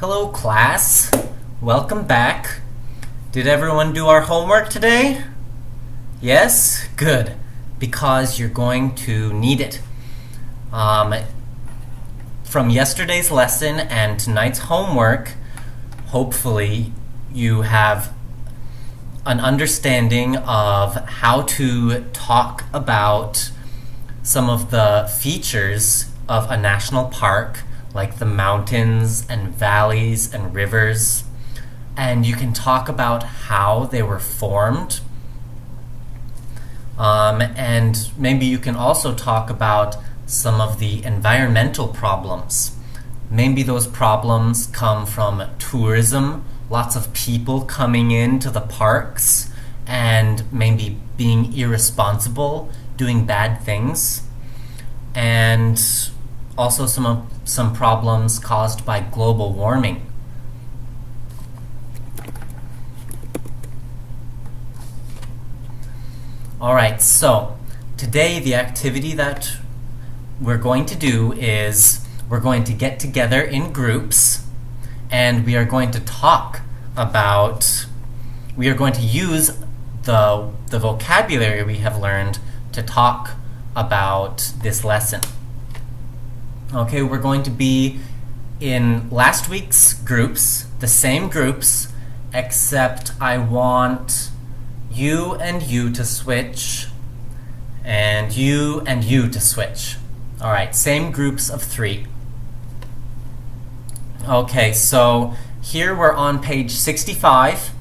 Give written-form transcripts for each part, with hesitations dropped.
Hello, class. Welcome back. Did everyone do our homework today? Yes? Good. Because you're going to need it. From yesterday's lesson and tonight's homework, hopefully you have an understanding of how to talk about some of the features of a national park, like the mountains and valleys and rivers, and you can talk about how they were formed. And maybe you can also talk about some of the environmental problems. Maybe those problems come from tourism, lots of people coming into the parks and maybe being irresponsible, doing bad things, and also some problems caused by global warming. Alright, so today the activity that we're going to do is we're going to get together in groups and we are going to talk about, we are going to use the vocabulary we have learned to talk about this lesson. Okay, we're going to be in last week's groups, the same groups, except I want you and you to switch, and you to switch. All right, same groups of 3. Okay, so here we're on page 65,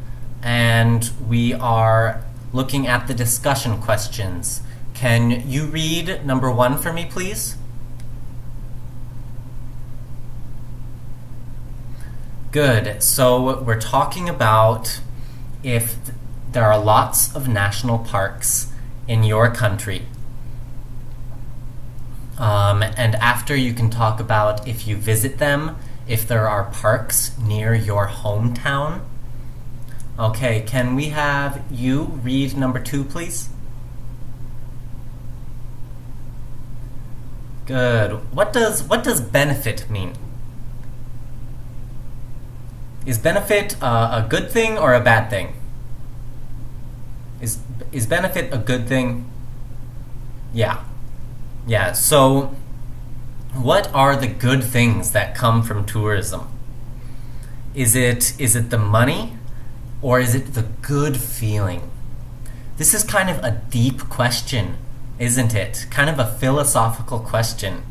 and we are looking at the discussion questions. Can you read number 1 for me, please? Good. So we're talking about if there are lots of national parks in your country. And after you can talk about if you visit them, if there are parks near your hometown. Okay, can we have you read number 2, please? Good. What does benefit mean? Is benefit a good thing or a bad thing? Is benefit a good thing? Yeah. Yeah, so what are the good things that come from tourism? Is it the money or is it the good feeling? This is kind of a deep question, isn't it? Kind of a philosophical question.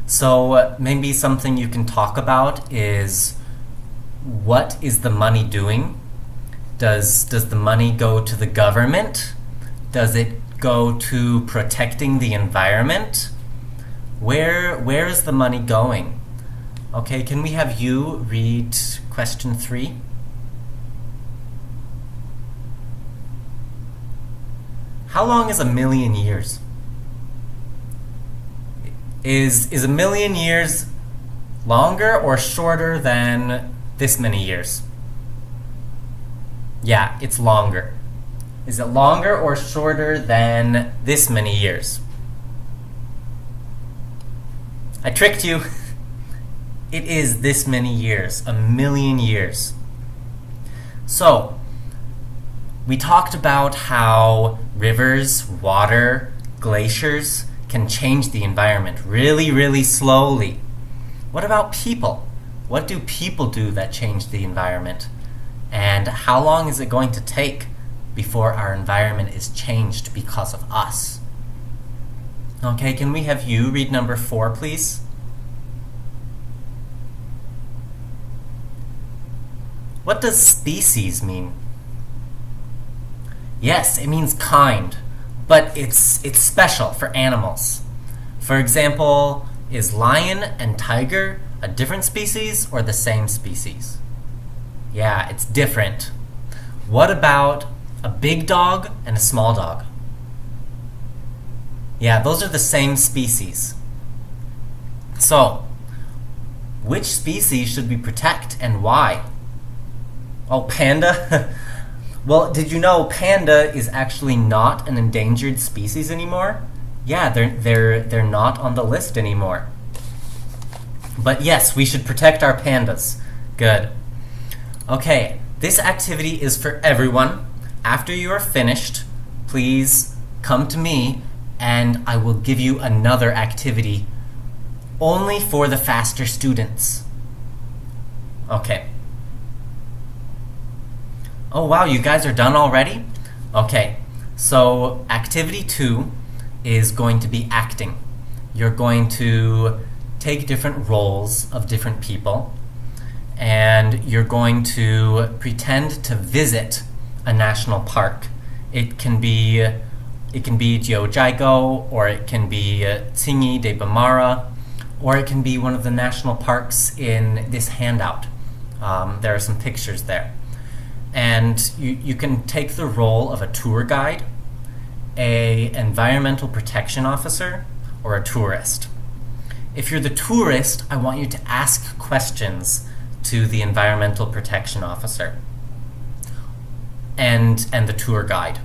So maybe something you can talk about is, what is the money doing? Does the money go to the government? Does it go to protecting the environment? Where is the money going? Okay, can we have you read question 3? How long is 1,000,000 years? Is 1,000,000 years longer or shorter than this many years? Yeah, it's longer. Is it longer or shorter than this many years? I tricked you. It is this many years, 1,000,000 years. So, we talked about how rivers, water, glaciers can change the environment really, really slowly. What about people? What do people do that change the environment? And how long is it going to take before our environment is changed because of us? Okay, can we have you read number 4, please? What does species mean? Yes, it means kind, but it's special for animals. For example, is lion and tiger a different species or the same species? Yeah, it's different. What about a big dog and a small dog? Yeah, those are the same species. So, which species should we protect and why? Oh, panda? Well, did you know panda is actually not an endangered species anymore? Yeah, they're not on the list anymore. But yes, we should protect our pandas. Good. Okay, this activity is for everyone. After you are finished, please come to me and I will give you another activity only for the faster students. Okay. Oh wow, you guys are done already? Okay, so activity 2 is going to be acting. You're going to take different roles of different people and you're going to pretend to visit a national park. It can be Jiuzhaigou, or it can be Tsingy de Bamara, or it can be one of the national parks in this handout. There are some pictures there. And you can take the role of a tour guide, a environmental protection officer, or a tourist. If you're the tourist, I want you to ask questions to the environmental protection officer and the tour guide.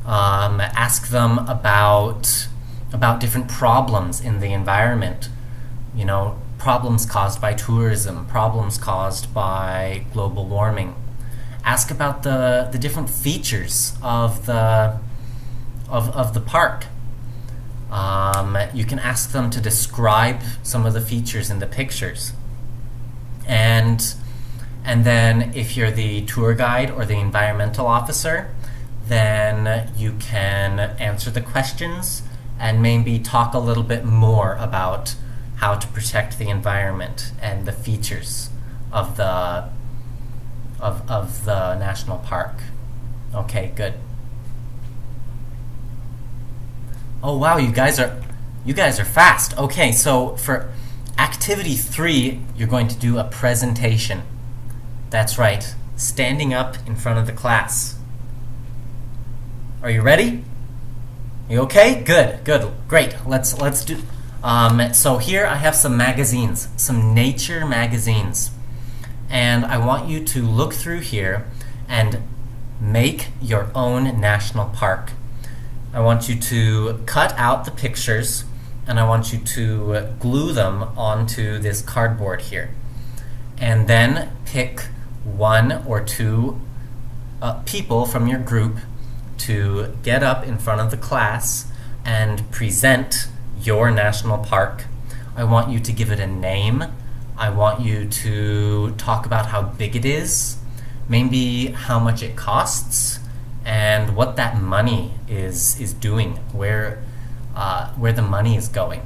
Ask them about different problems in the environment. You know, problems caused by tourism, problems caused by global warming. Ask about the different features of the park. You can ask them to describe some of the features in the pictures. And then if you're the tour guide or the environmental officer, then you can answer the questions and maybe talk a little bit more about how to protect the environment and the features of the national park. Okay, good. Oh wow, you guys are fast. Okay, so for activity 3, you're going to do a presentation. That's right, standing up in front of the class. Are you ready? You okay? Good, great. Let's do. So here I have some magazines, some nature magazines, and I want you to look through here and make your own national park. I want you to cut out the pictures and I want you to glue them onto this cardboard here. And then pick 1 or 2 people from your group to get up in front of the class and present your national park. I want you to give it a name. I want you to talk about how big it is, maybe how much it costs, and what that money is doing, where the money is going.